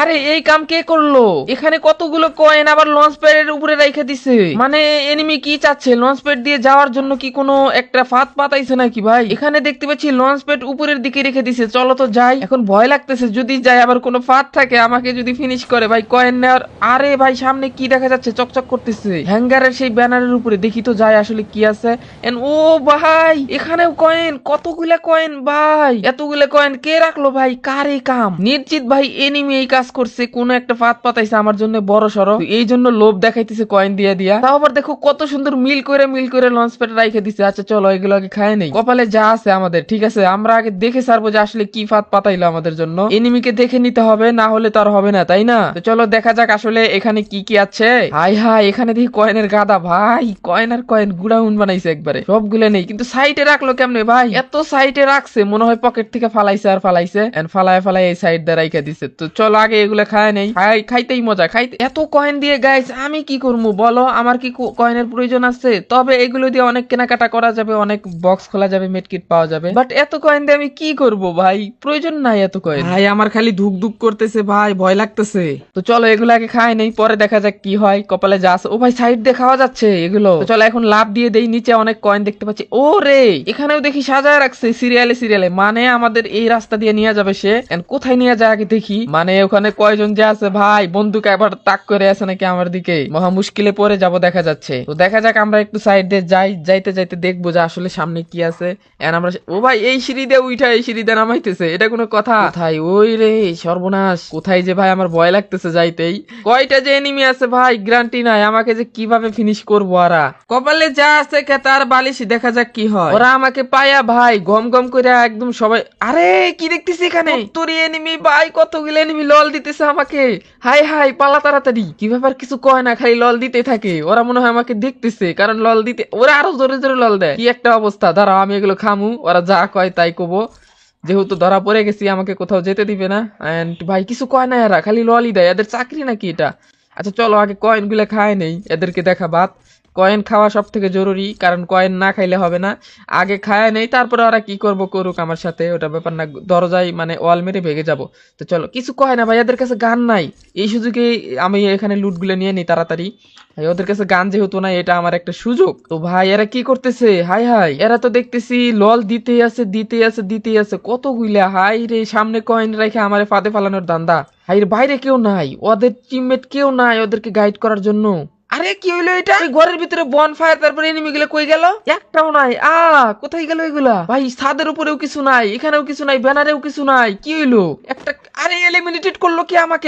আরে এই কাম কে করলো? এখানে কতগুলো কয়েন আবার লঞ্চ প্যাডের উপরে রেখে দিছে। মানে এনিমি কি চাচ্ছে? লঞ্চ প্যাড দিয়ে যাওয়ার জন্য কি কোনো একটা ফাঁদ পাতাইছে নাকি ভাই? এখানে দেখতে পাচ্ছি লঞ্চ প্যাড উপরের দিকে রেখে দিছে। চলো তো যাই। এখন ভয় লাগতেছে, যদি যাই আবার কোনো ফাঁদ থাকে আমাকে যদি ফিনিশ করে ভাই কয়েন নেওয়ার। আরে ভাই সামনে কি দেখা যাচ্ছে? চকচক করতেছে হ্যাঙ্গারের সেই ব্যানারের উপরে। দেখি তো যাই আসলে কি আছে। ও ভাই এখানেও কয়েন, কতগুলা কয়েন ভাই। এতগুলা কয়েন কে রাখলো ভাই? কার এই কাম? নিশ্চিত ভাই এনিমি এই কাজ করছে, কোন একটা ফাঁদ পাতাইছে আমার জন্য বড় সড়ো, এই জন্য লোভ দেখাইতেছে কয়েন দিয়া দিয়া। তাও আবার দেখো কত সুন্দর মিল করে লঞ্চ প্যাড রাইখে দিছে। আচ্ছা চলো এগুলো আগে খায় নেই। কপালে যা আছে আমাদের, ঠিক আছে আমরা আগে দেখে ছাড়বো যে আসলে কি ফাঁদ পাতাইলো আমাদের জন্য। এনিমিকে দেখে নিতে হবে, না হলে তো আর হবে না, তাই না? তো চলো দেখা যাক আসলে এখানে কি কি আছে। হাই হাই এখানে দেখি কয়েনের গাদা ভাই, কয়েন আর কয়েন গুড়াউন বানাইছে একবারে। সবগুলো নেই কিন্তু সাইডে রাখলো কেমনে ভাই? এত সাইডে রাখছে মনে হয় পকেট থেকে ফালাইছে আর ফালাইছে, এন্ড ফালায় ফালায় এই সাইড দিয়ে রাইখা দিছে। তো চলো আগে এগুলো খায় নেই। খাইতেই মজা, খাইতে এত কয়েন দিয়ে গাইস আমি কি করবো বলো? আমার কি কয়েনের প্রয়োজন আছে? তবে এগুলো দিয়ে অনেক কেনাকাটা করা যাবে, অনেক বক্স খোলা যাবে, মেডকিট পাওয়া যাবে, বাট এত কয়েন দিয়ে আমি কি করব ভাই? প্রয়োজন নাই এত কয়েন ভাই, আমার খালি ধুক ধুক করতেছে ভাই, ভয় লাগতেছে। তো চলো এগুলো আগে খায় নেই, পরে দেখা যাক কি হয়, কপালে যা আছে। ও ভাই সাইড দিয়ে খাওয়া যাচ্ছে এগুলো। তো চলো এখন লাভ দিয়ে দেই, নিচে অনেক কয়েন দেখতে পাচ্ছি। ও রে এখানেও দেখি সাজায় রাখছে সিরিয়ালে সিরিয়ালে, মানে আমাদের এই রাস্তা দিয়ে নিয়ে যাবে সে। এন্ড কোথায় নিয়ে যায় আগে দেখি, মানে ওখানে কয়জন যে আছে ভাই, বন্দুক এবার তাক করে আছে নাকি আমার দিকে, মহা মুশকিলে পড়ে যাব দেখা যাচ্ছে। তো দেখা যাক আমরা একটু সাইড দিয়ে যাই, যাইতে যাইতে দেখবো যে আসলে সামনে কি আছে। এন্ড আমরা ও ভাই এই সিঁড়ি দিয়ে উঠা এই সিঁড়ি দিয়ে নামাইতেছে, এটা কোনো কথা? কোথায় ওই রে সর্বনাশ, কোথায় যে ভাই আমার ভয় লাগতেছে যাইতেই। কয়টা যে এনিমি আছে ভাই গ্যারান্টি নাই, আমাকে যে কিভাবে ফিনিশ করবো। ওরা কপালে যা আছে খেতার বালিশ, দেখা যাক কি হয়। ওরা আমাকে পায়া ভাই গম গম করে একদম সবাই। আরে কি দেখতেছি এখানে? তোরই এনিমি ভাই, কতগুলো এনিমি লল দিতেছে আমাকে। হাই হাই পালা তাড়াতাড়ি। কি ব্যাপার কিছু কয় না, খালি লল দিতে থাকে। ওরা মনে হয় আমাকে দেখতেছে, কারণ লল দিতে ওরা আরো জোরে জোরে লল দেয়। কি একটা অবস্থা, দাঁড়াও আমি এগুলো খামু, ওরা যা কয় তাই কবো। যেহেতু ধরা পড়ে গেছি আমাকে কোথাও যেতে দিবে না। এন্ড ভাই কিছু কয় না, এরা খালি ললই দেয়, এদের চাকরি নাকি এটা? আচ্ছা চলো আগে কয়েন গুলা খায় নেই, এদেরকে দেখা বাদ। কয়েন খাওয়া সব থেকে জরুরি, কারণ কয়েন না খাইলে হবে না। আগে খায় নেই, তারপরে ওরা কি করব করুক আমার সাথে, ওটা ব্যাপার না। দরজায় মানে ওয়াল মেরে ভেঙে যাব। তো চলো কিছু কয় না ভাই, এদের কাছে গান নাই, এই সুযোগে আমি এখানে লুট গুলো নিয়ে নিই তাড়াতাড়ি। ভাই ওদের কাছে গান যেহেতু না, এটা আমার একটা সুযোগ। তো ভাই এরা কি করতেছে? হাই হাই এরা তো দেখতেছি লল দিতেই আছে দিতেই আছে দিতেই আছে কতগুলা। হাই রে সামনে কয়েন রেখে আমারে ফাঁদে ফালানোর দান্দা। হাই রে বাইরে কেউ নাই, ওদের টিমমেট কেউ নাই ওদেরকে গাইড করার জন্য। আরে কি হইলো এটা? ঘরের ভিতরে বন ফায়ার, তারপরে এনিমি গুলো কই গেল? একটাও নাই। কোথায় গেল এগুলা? ভাই ছাদের উপরেও কিছু নাই, এখানেও কিছু নাই, ব্যানারেও কিছু নাই, কি হইলো? একটা আরে এলিমিনেটেড করলো কি আমাকে?